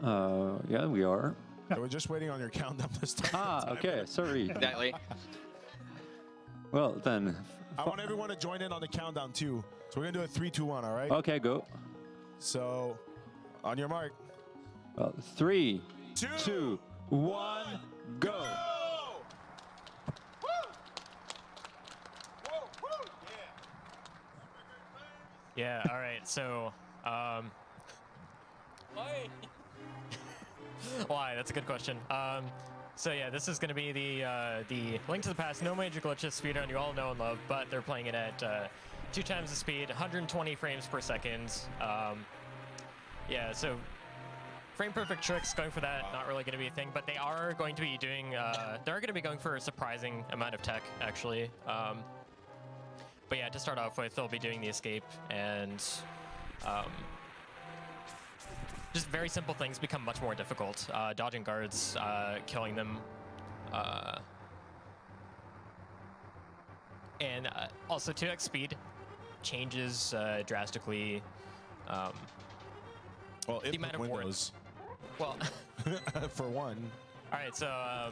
Yeah, we are. We're just waiting on your countdown to start. Ah, okay, sorry. Exactly. Well, then. I want everyone to join in on the countdown too. So we're gonna do a 3, 2, 1. All right. Okay, go. So, on your mark. Well, 3, 2, 2, 1, go. Yeah, all right, so, why? That's a good question. So yeah, this is going to be the Link to the Past, no major glitches speedrun you all know and love, but they're playing it at 2 times the speed, 120 frames per second. Yeah, so frame perfect tricks, going for that, not really going to be a thing, but they are going to be doing, they're going to be going for a surprising amount of tech, actually. But yeah, to start off with, they'll be doing the escape, and just very simple things become much more difficult. Dodging guards, killing them, and also 2x speed changes drastically. Well, the amount of windows. Well, for one. All right, so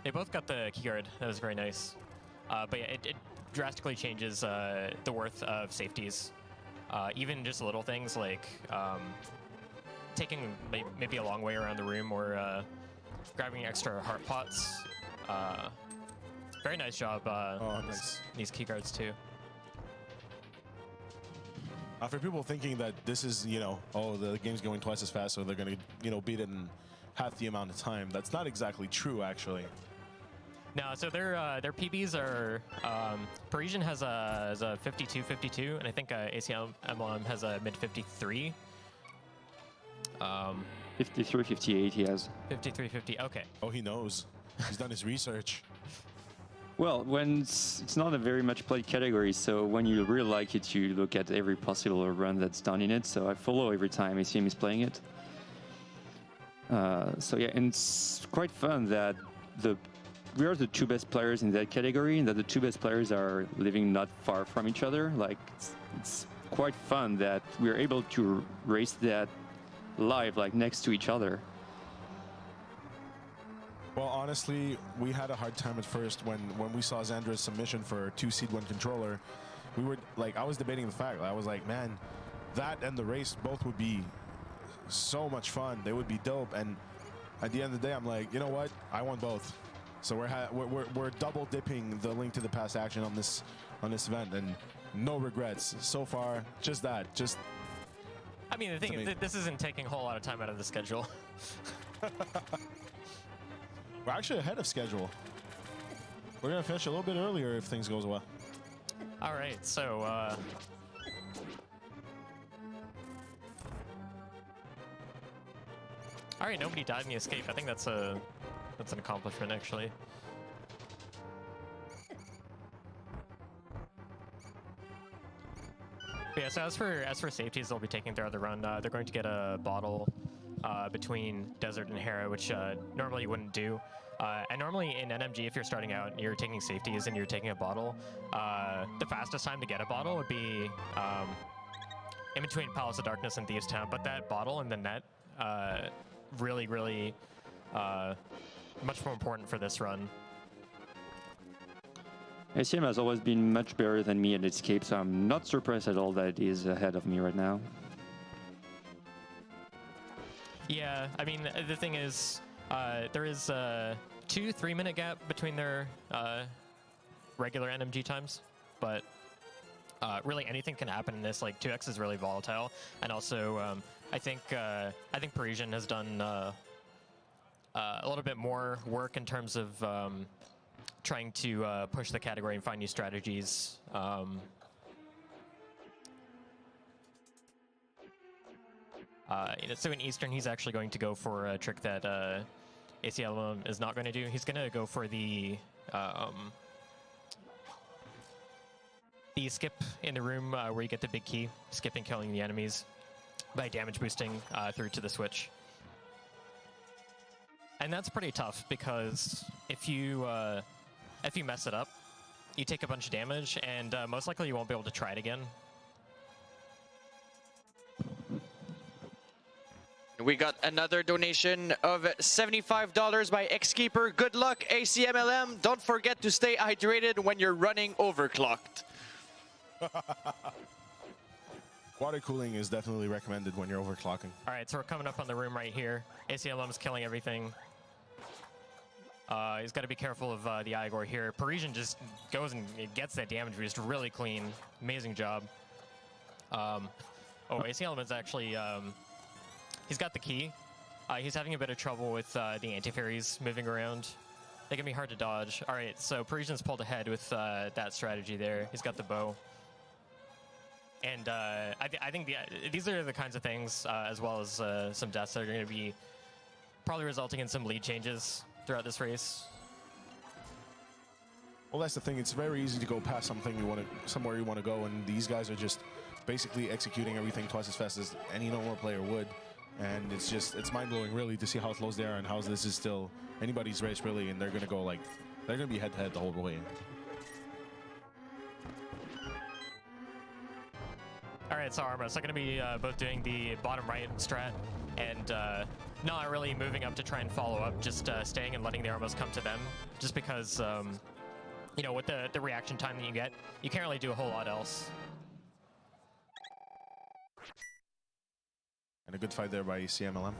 they both got the keyguard. That was very nice. But yeah, it drastically changes the worth of safeties. Even just little things like taking maybe a long way around the room or grabbing extra heart pots. Very nice job Nice. these keyguards too. For people thinking that this is, oh, the game's going twice as fast, so they're going to, beat it in half the amount of time. That's not exactly true, actually. No, so their PBs are Parisian has a 52-52, and I think ACMLM has a mid 53. 53-58 he has. 53-50. Okay. Oh, he knows. He's done his research. Well, when it's not a very much played category, so when you really like it, you look at every possible run that's done in it. So I follow every time ACM is playing it. So yeah, and it's quite fun that we are the 2 best players in that category, and that the 2 best players are living not far from each other. Like it's quite fun that we're able to race that live, like next to each other. Well, honestly, we had a hard time at first when we saw Zandra's submission for 2 seed 1 controller. We were like, I was debating the fact. I was like, man, that and the race both would be so much fun. They would be dope. And at the end of the day, I'm like, you know what? I want both. So we're double dipping the Link to the Past action on this event, and no regrets so far. Just that. Just. I mean, the thing is, this isn't taking a whole lot of time out of the schedule. We're actually ahead of schedule. We're gonna finish a little bit earlier if things goes well. All right, so all right, nobody died in the escape. I think that's an accomplishment, actually. But yeah, so as for safeties, they'll be taking throughout the run. They're going to get a bottle between Desert and Hera, which normally you wouldn't do. And normally in NMG, if you're starting out and you're taking safeties and you're taking a bottle, the fastest time to get a bottle would be in between Palace of Darkness and Thieves Town. But that bottle in the net, really, really much more important for this run. ACM has always been much better than me at escape, so I'm not surprised at all that it is ahead of me right now. Yeah, I mean, the thing is, there is a 2-3 minute gap between their regular NMG times, but really anything can happen in this. Like 2x is really volatile, and also I think Parisian has done a little bit more work in terms of trying to push the category and find new strategies. So in Eastern, he's actually going to go for a trick that ACMLM is not going to do. He's going to go for the skip in the room where you get the big key, skipping, killing the enemies by damage boosting through to the switch. And that's pretty tough because if you mess it up, you take a bunch of damage, and most likely you won't be able to try it again. we got another donation of $75 by Xkeeper. Good luck, ACMLM. Don't forget to stay hydrated when you're running overclocked. Water cooling is definitely recommended when you're overclocking. All right, so we're coming up on the room right here. ACMLM's killing everything. He's got to be careful of the Igor here. Parisian just goes and gets that damage boost really clean. Amazing job. Oh, ACMLM's actually... he's got the key. He's having a bit of trouble with the anti-fairies moving around. They can be hard to dodge. All right, so Parisian's pulled ahead with that strategy there. He's got the bow. And I think these are the kinds of things, as well as some deaths, that are going to be probably resulting in some lead changes throughout this race. Well, that's the thing. It's very easy to go past something somewhere you want to go, and these guys are just basically executing everything twice as fast as any normal player would. And it's mind-blowing, really, to see how close they are and how this is still anybody's race, really. And they're going to go they're going to be head-to-head the whole way. All right, so Arma, so going to be both doing the bottom right strat and not really moving up to try and follow up, just staying and letting the Armas come to them, just because, you know, with the reaction time that you get, you can't really do a whole lot else. And a good fight there by ACMLM.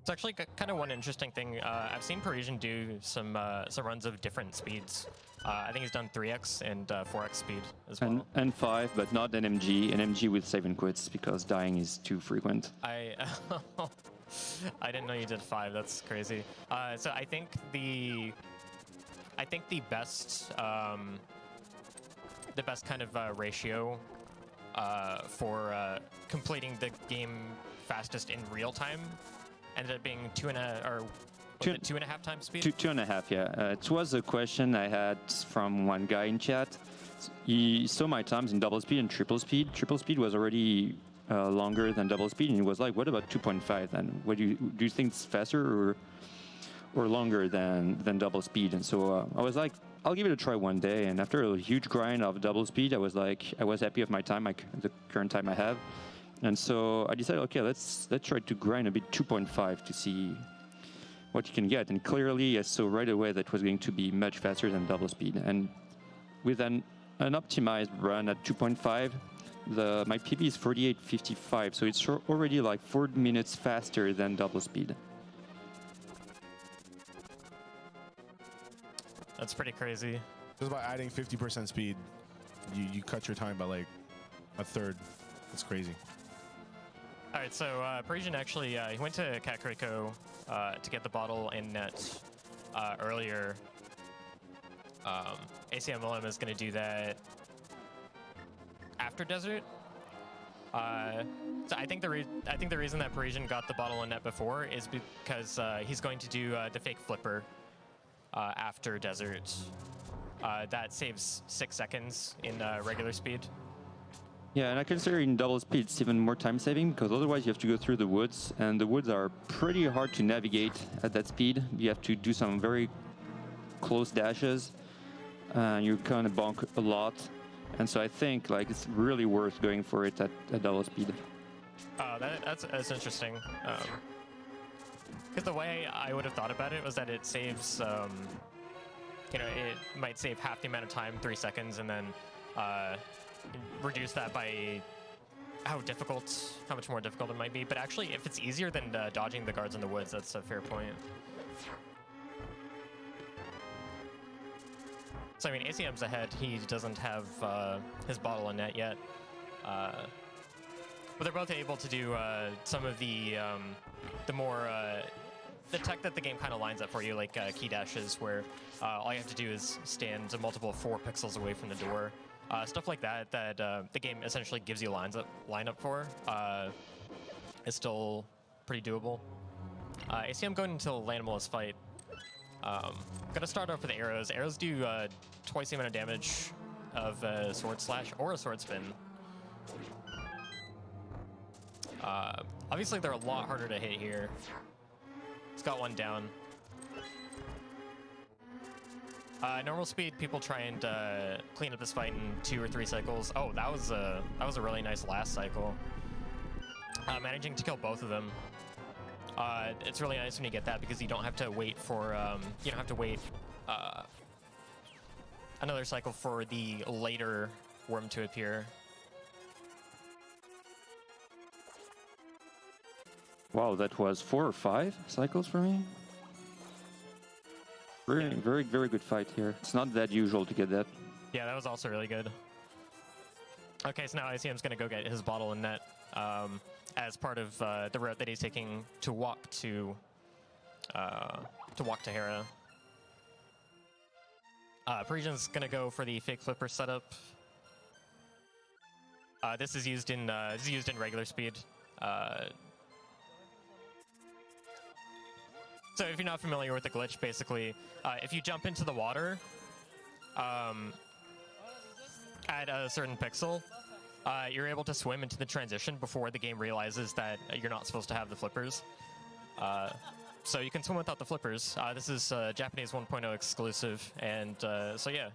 It's actually kind of one interesting thing. I've seen Parisian do some runs of different speeds. I think he's done 3x and 4x speed as well. And 5, but not NMG. NMG with save and quits because dying is too frequent. I didn't know you did 5. That's crazy. So I think the best kind of ratio for completing the game fastest in real time ended up being 2.5 times speed. 2.5, yeah. It was a question I had from one guy in chat. He saw my times in double speed and triple speed. Triple speed was already longer than double speed, and he was like, "What about 2.5? And what do you think it's faster or longer than double speed?" And so I was like, "I'll give it a try one day." And after a huge grind of double speed, I was happy with my time, like the current time I have. And so I decided, okay, let's try to grind a bit 2.5 to see what you can get. And clearly, I saw right away that was going to be much faster than double speed. And with an optimized run at 2.5, my PB is 48.55, so it's already like 4 minutes faster than double speed. That's pretty crazy. Just by adding 50% speed, you cut your time by like a third. That's crazy. All right, so Parisian actually, he went to Kakariko to get the bottle in net earlier. ACMLM is going to do that after Desert. So I think the reason that Parisian got the bottle in net before is because he's going to do the fake flipper after Desert. That saves 6 seconds in regular speed. Yeah, and I consider in double speed it's even more time saving because otherwise you have to go through the woods, and the woods are pretty hard to navigate at that speed. You have to do some very close dashes, and you kind of bonk a lot. And so I think like it's really worth going for it at double speed. That's interesting. Because the way I would have thought about it was that it saves, you know, it might save half the amount of time, 3 seconds, and then reduce that by how much more difficult it might be. But actually, if it's easier than dodging the guards in the woods, that's a fair point. So I mean, ACM's ahead. He doesn't have his bottle in net yet. But they're both able to do some of the more the tech that the game kind of lines up for you, like key dashes, where all you have to do is stand a multiple 4 pixels away from the door. Stuff like that the game essentially gives you line up for is still pretty doable. ACM going into the Landmalist fight. Gonna start off with arrows. Arrows do twice the amount of damage of a sword slash or a sword spin. Obviously, they're a lot harder to hit here. He's got one down. Normal speed, people try and clean up this fight in 2 or 3 cycles. Oh, that was a really nice last cycle. Managing to kill both of them. It's really nice when you get that because you don't have to wait for another cycle for the later worm to appear. Wow, that was 4 or 5 cycles for me. Very good fight here. It's not that usual to get that. Yeah, that was also really good. Okay, so now ACM's gonna go get his bottle and net as part of the route that he's taking to walk to Hera. Parisian's gonna go for the fake flipper setup. This is used in regular speed. So if you're not familiar with the glitch, basically, if you jump into the water at a certain pixel, you're able to swim into the transition before the game realizes that you're not supposed to have the flippers. So you can swim without the flippers. This is Japanese 1.0 exclusive, and so yeah.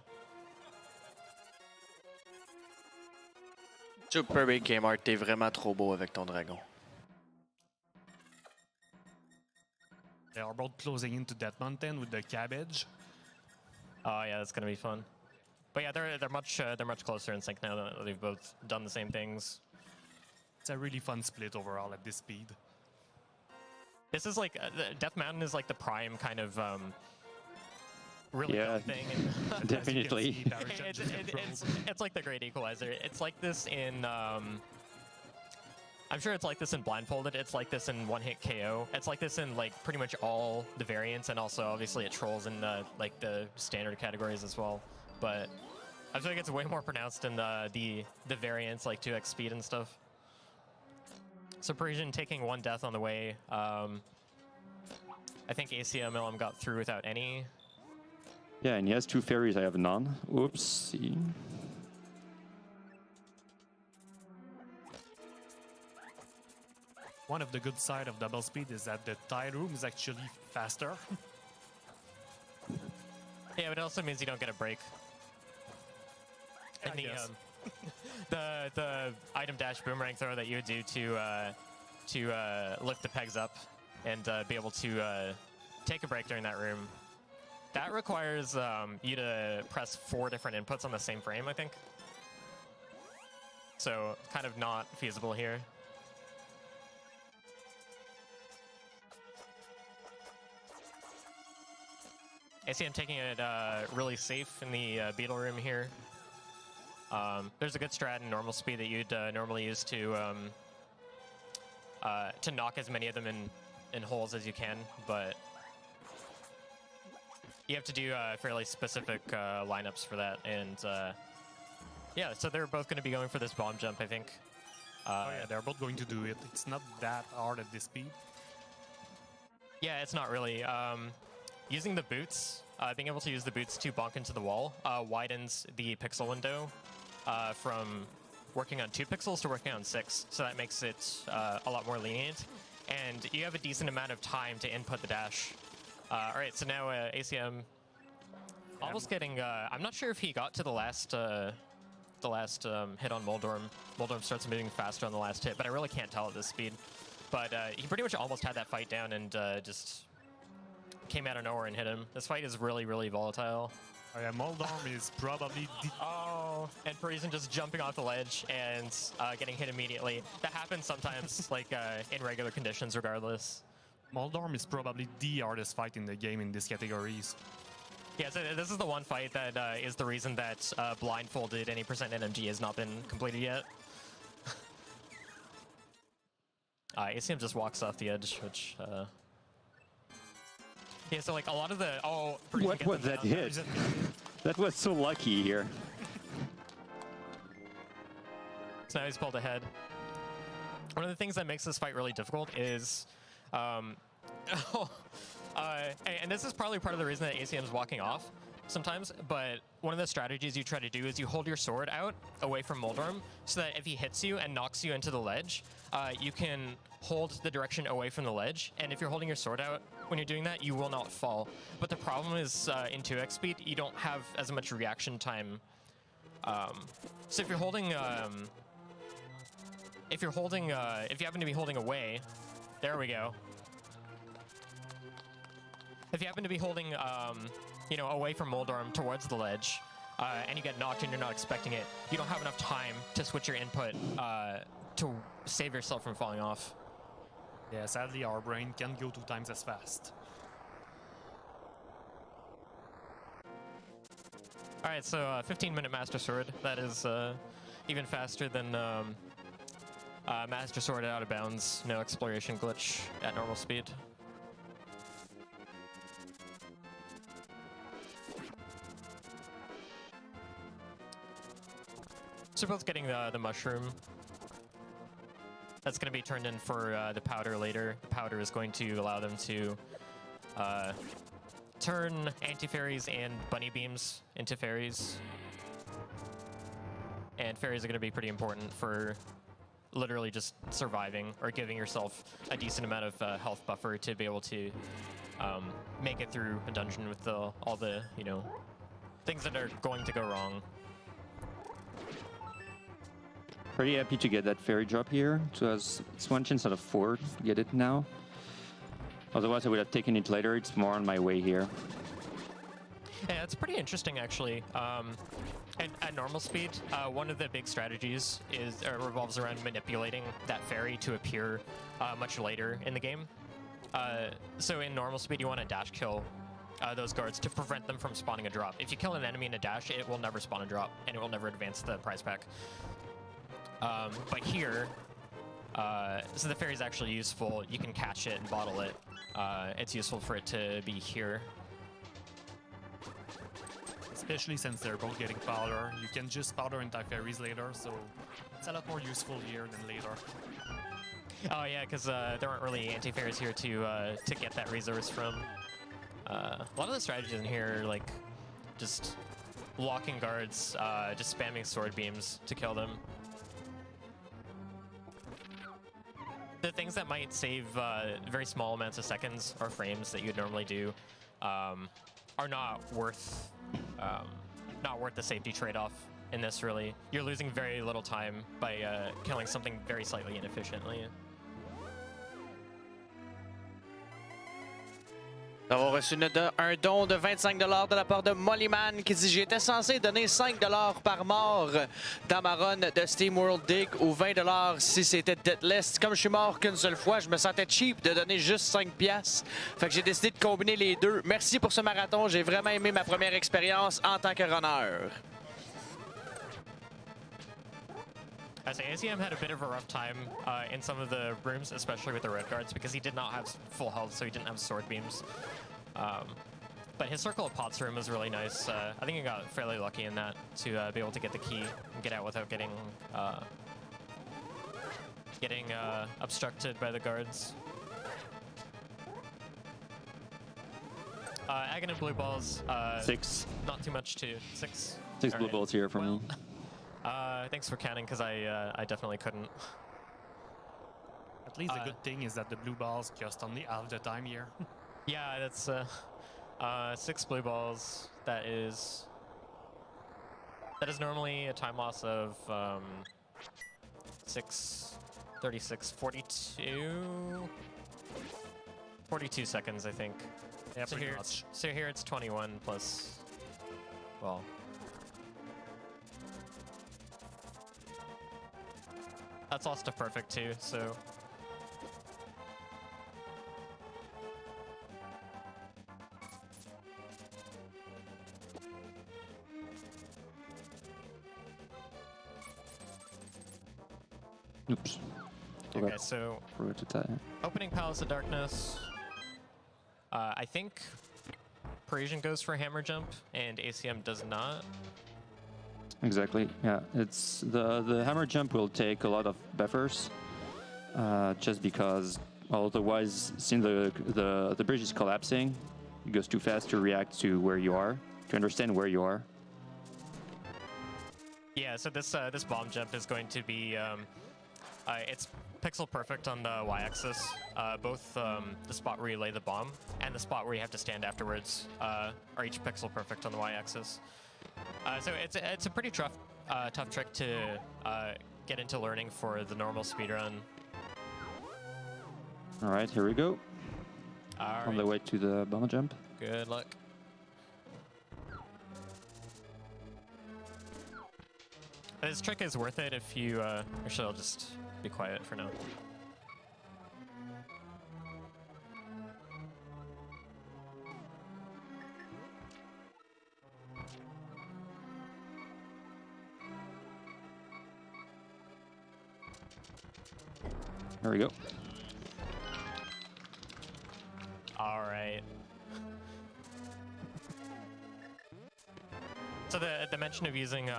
Super big game art, t'es vraiment trop beau avec ton dragon. They are both closing into that mountain with the cabbage. Oh yeah, that's gonna be fun. But yeah, they're much closer in sync now that they've both done the same things. It's a really fun split overall at this speed. This is like Death Mountain is like the prime kind of really Yeah, fun thing. definitely. It's like the great equalizer. It's like this in I'm sure it's like this in Blindfolded. It's like this in One Hit KO. It's like this in like pretty much all the variants, and also obviously it trolls in like the standard categories as well. But I feel like it's way more pronounced in the variants like 2x speed and stuff. So Parisian taking 1 death on the way. I think ACMLM got through without any. Yeah, and he has 2 fairies. I have none. Whoopsie. One of the good side of double speed is that the tide room is actually faster. Yeah, but it also means you don't get a break. And the item dash boomerang throw that you would do to lift the pegs up and be able to take a break during that room, that requires you to press 4 different inputs on the same frame, I think. So kind of not feasible here. ACM taking it really safe in the beetle room here. There's a good strat in normal speed that you'd normally use to knock as many of them in holes as you can, but you have to do fairly specific lineups for that. And yeah, so they're both going to be going for this bomb jump, I think. Oh yeah, they're both going to do it. It's not that hard at this speed. Yeah, it's not really. Using the boots, being able to use the boots to bonk into the wall widens the pixel window from working on 2 pixels to working on 6. So that makes it a lot more lenient. And you have a decent amount of time to input the dash. All right, so now ACM almost getting... I'm not sure if he got to the last hit on Moldorm. Moldorm starts moving faster on the last hit, but I really can't tell at this speed. But he pretty much almost had that fight down and just came out of nowhere and hit him. This fight is really, really volatile. Oh yeah, Moldorm is probably... Oh, and Parisian just jumping off the ledge and getting hit immediately. That happens sometimes, like in regular conditions regardless. Moldorm is probably the hardest fight in the game in these categories. Yeah, so this is the one fight that is the reason that Blindfolded any % NMG has not been completed yet. ACM just walks off the edge, which... Yeah, so like a lot of the... Oh, What was that hit? That was so lucky here. So now he's pulled ahead. One of the things that makes this fight really difficult is... and this is probably part of the reason that ACM is walking off sometimes, but one of the strategies you try to do is you hold your sword out away from Moldorm so that if he hits you and knocks you into the ledge, you can hold the direction away from the ledge, and if you're holding your sword out when you're doing that, you will not fall. But the problem is in 2x speed, you don't have as much reaction time. So if you're holding, if you happen to be holding away, there we go. If you happen to be holding, you know, away from Moldorm towards the ledge, and you get knocked and you're not expecting it, you don't have enough time to switch your input to save yourself from falling off. Yeah, sadly our brain can't go 2 times as fast. All right, so 15-minute Master Sword. That is even faster than Master Sword out of bounds. No exploration glitch at normal speed. So both getting the mushroom. That's going to be turned in for the powder later. The powder is going to allow them to turn anti-fairies and bunny beams into fairies. And fairies are going to be pretty important for literally just surviving or giving yourself a decent amount of health buffer to be able to make it through a dungeon with all the, you know, things that are going to go wrong. Pretty happy to get that fairy drop here. So it's 1 chance out of 4 to get it now. Otherwise I would have taken it later. It's more on my way here. Yeah, it's pretty interesting actually. And at normal speed, one of the big strategies revolves around manipulating that fairy to appear much later in the game. So in normal speed, you want to dash kill those guards to prevent them from spawning a drop. If you kill an enemy in a dash, it will never spawn a drop, and it will never advance the prize pack. But here, so the fairy is actually useful. You can catch it and bottle it. It's useful for it to be here. Especially since they're both getting powder. You can just powder anti-fairies later, so it's a lot more useful here than later. Oh yeah, because there aren't really anti-fairies here to get that resource from. A lot of the strategies in here are like just blocking guards, just spamming sword beams to kill them. The things that might save very small amounts of seconds or frames that you'd normally do are not worth the safety trade-off in this, really. You're losing very little time by killing something very slightly inefficiently. D'avoir reçu un don de 25 $ de la part de Mollyman qui dit « J'étais censé donner 5 $ par mort dans ma run de Steam World Dig ou 20 $ si c'était Deathless. Comme je suis mort qu'une seule fois, je me sentais cheap de donner juste 5 $. Fait que j'ai décidé de combiner les deux. Merci pour ce marathon. J'ai vraiment aimé ma première expérience en tant que runner. » I say ACM had a bit of a rough time in some of the rooms, especially with the red guards, because he did not have full health, so he didn't have sword beams. But his Circle of Pots room was really nice. I think he got fairly lucky in that to be able to get the key and get out without getting obstructed by the guards. Aghanim blue balls. 6. Not too much to 6. 6 blue balls here for me. Thanks for counting, because I definitely couldn't. At least the good thing is that the blue balls just only half the time here. Yeah, that's 6 blue balls. That is normally a time loss of 6, 36, 42 seconds, I think. Yeah, so here it's 21 plus, well. That's lost to perfect too, so. Oops. Okay, so Forgot to tie. opening Palace of Darkness. I think Parisian goes for hammer jump and ACM does not. Exactly. Yeah, it's the hammer jump will take a lot of buffers, just because otherwise, since the bridge is collapsing, it goes too fast to react to where you are, to understand where you are. Yeah. So this bomb jump is going to be It's pixel perfect on the y-axis. Both the spot where you lay the bomb and the spot where you have to stand afterwards are each pixel perfect on the y-axis. So it's a pretty tough trick to get into learning for the normal speedrun. All right, here we go. All right. On the way to the bomb jump. Good luck. This trick is worth it if you... actually, I'll just be quiet for now. There we go. All right. So the mention of using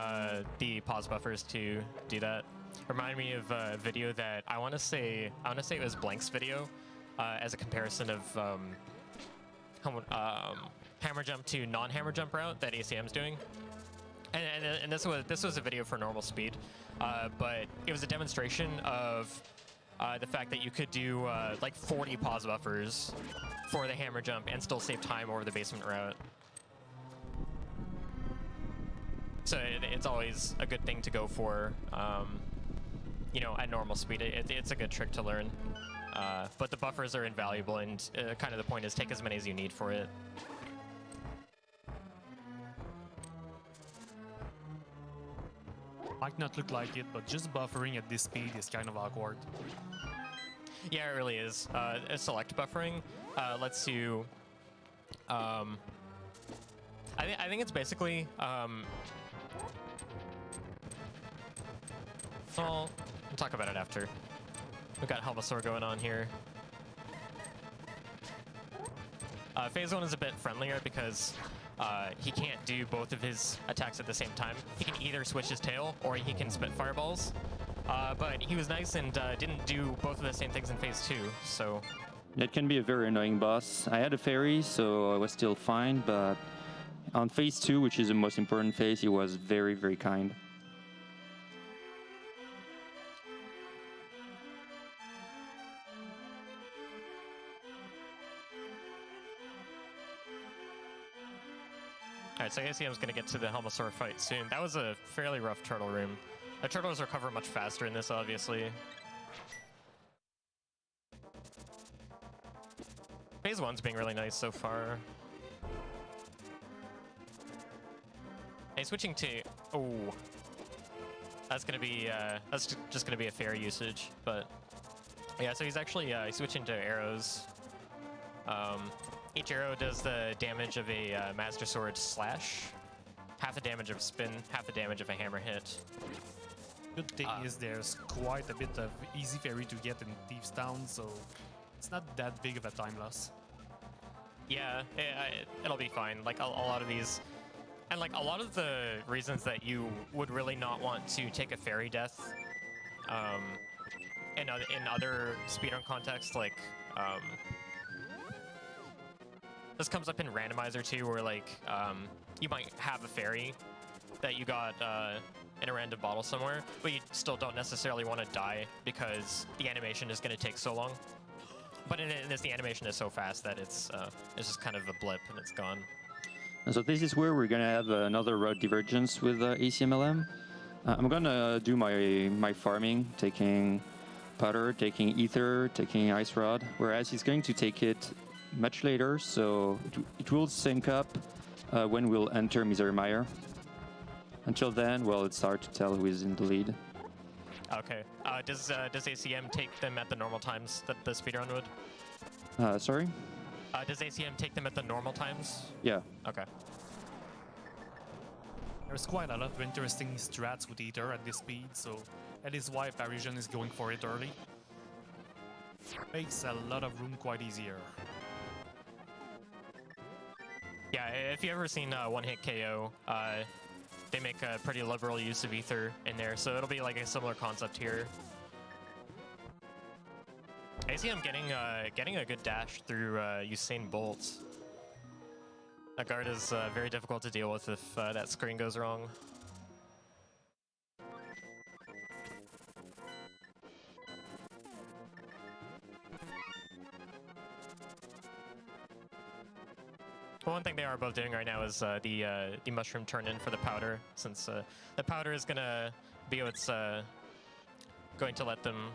the pause buffers to do that remind me of a video that I want to say it was Blank's video as a comparison of hammer jump to non-hammer jump route that ACM's doing. And this was a video for normal speed, but it was a demonstration of the fact that you could do like 40 pause buffers for the hammer jump and still save time over the basement route. So it's always a good thing to go for, you know, at normal speed. It's a good trick to learn. But the buffers are invaluable, and kind of the point is take as many as you need for it. Might not look like it, but just buffering at this speed is kind of awkward. Yeah, it really is. Select buffering lets you... I think it's basically... well, we'll talk about it after. We've got Helmasaur going on here. Phase 1 is a bit friendlier because he can't do both of his attacks at the same time. He can either switch his tail or he can spit fireballs. But he was nice and didn't do both of the same things in Phase 2, so... That can be a very annoying boss. I had a fairy, so I was still fine, but on Phase 2, which is the most important phase, he was very, very kind. Alright, so ACM's gonna get to the Helmasaur fight soon. That was a fairly rough turtle room. The turtles recover much faster in this, obviously. Phase 1's being really nice so far. Hey, switching to... Oh. That's gonna be, that's just gonna be a fair usage, but... Yeah, so he's actually switching to arrows. Each arrow does the damage of a Master Sword slash. Half the damage of spin, half the damage of a hammer hit. Good thing is there's quite a bit of easy fairy to get in Thieves Town, so it's not that big of a time loss. Yeah, it'll be fine. Like a lot of these, and like a lot of the reasons that you would really not want to take a fairy death, in other speedrun contexts, like this comes up in randomizer too, where like you might have a fairy that you got in a random bottle somewhere, but you still don't necessarily want to die because the animation is going to take so long. But in this, the animation is so fast that it's just kind of a blip and it's gone. And so this is where we're gonna have another route divergence with ACMLM. I'm gonna do my farming, taking powder, taking ether, taking ice rod, whereas he's going to take it much later, so it will sync up when we'll enter Misery Mire. Until then, well, it's hard to tell who is in the lead. Okay. Does ACM take them at the normal times that the speedrun would? Sorry? Does ACM take them at the normal times? Yeah. Okay. There's quite a lot of interesting strats with Ether at this speed, so that is why Parisian is going for it early. Makes a lot of room quite easier. Yeah, if you've ever seen One Hit KO, they make a pretty liberal use of ether in there, so it'll be like a similar concept here. ACM getting a good dash through Usain Bolt. That guard is very difficult to deal with if that screen goes wrong. one thing they are both doing right now is the mushroom turn-in for the powder, since the powder is gonna be what's going to let them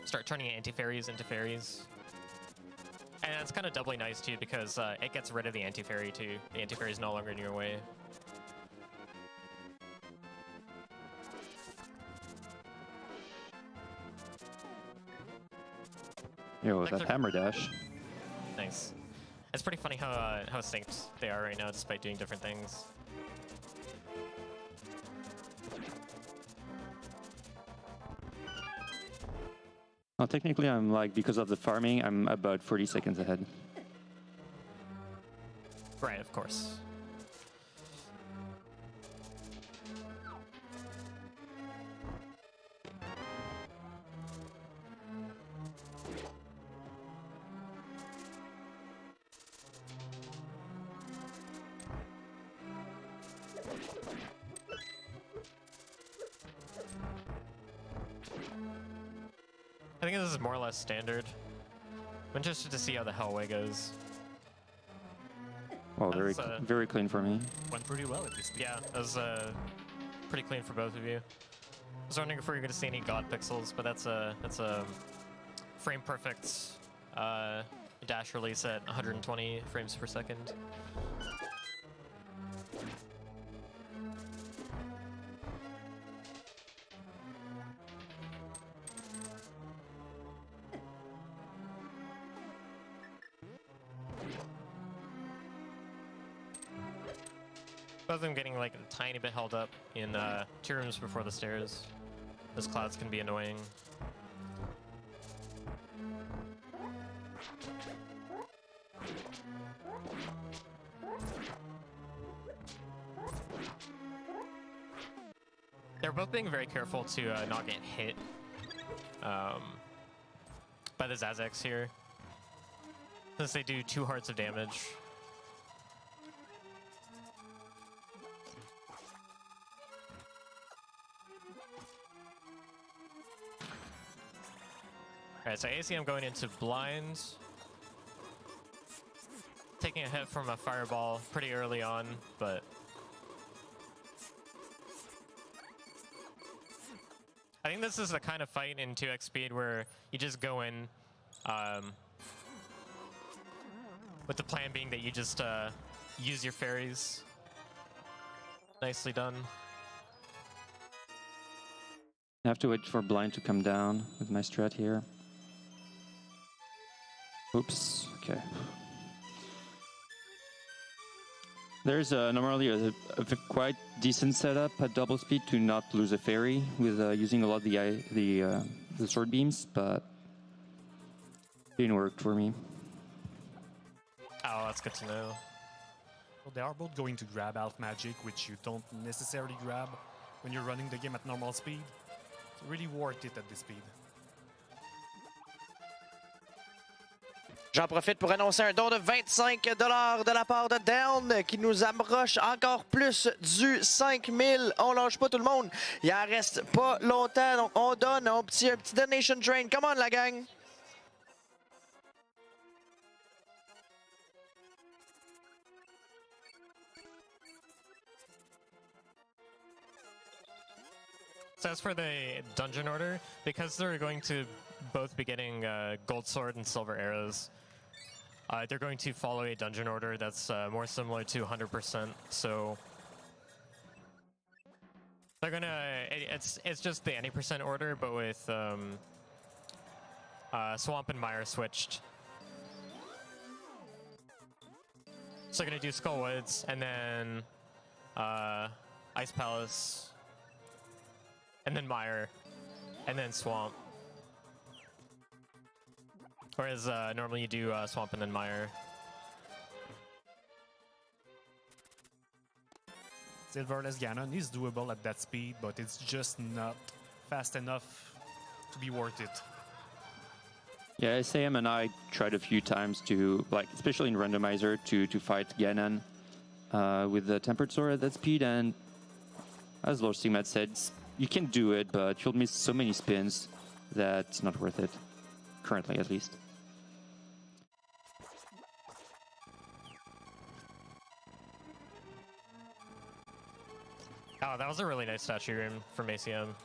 start turning anti-fairies into fairies. And it's kind of doubly nice too, because it gets rid of the anti-fairy too. The anti-fairy is no longer in your way. Yo, that hammer dash. Nice. It's pretty funny how synced they are right now, despite doing different things. Well, technically, I'm like, because of the farming, I'm about 40 seconds ahead. Right, of course. I think this is more or less standard. I'm interested to see how the Hellway goes. Well, very clean for me. Went pretty well at this speed. Yeah, that was pretty clean for both of you. I was wondering if we were going to see any god pixels, but that's a frame perfect dash release at 120 frames per second. Both of them getting like a tiny bit held up in 2 rooms before the stairs. Those clouds can be annoying. They're both being very careful to not get hit by the Zazax here, since they do 2 hearts of damage. Alright, so ACM going into blind. Taking a hit from a fireball pretty early on, but I think this is the kind of fight in 2x speed where you just go in with the plan being that you just use your fairies. Nicely done. I have to wait for blind to come down with my strat here. Oops, okay. There's normally a quite decent setup at double speed to not lose a fairy with using a lot of the sword beams, but it didn't work for me. Oh, that's good to know. Well, they are both going to grab Elf Magic, which you don't necessarily grab when you're running the game at normal speed. It's really worth it at this speed. J'en profite pour annoncer un don de 25 $ de la part de Down qui nous approche encore plus du 5000. On lâche pas tout le monde. Il en reste pas longtemps. Donc on donne un petit donation train. Come on la gang. So as for the dungeon order, because they're going to both be getting gold sword and silver arrows, they're going to follow a dungeon order that's more similar to 100%. So they're gonna, it's just the any percent order, but with Swamp and Mire switched. So they're gonna do Skull Woods and then Ice Palace, and then Mire, and then Swamp. Whereas normally you do Swamp and then Mire. Silverless Ganon is doable at that speed, but it's just not fast enough to be worth it. Yeah, Sam and I tried a few times to, like, especially in randomizer, to fight Ganon with the Tempered Sword at that speed, and as Lord Stigmat said, you can do it, but you'll miss so many spins that it's not worth it, currently at least. Oh, that was a really nice statue room from ACM.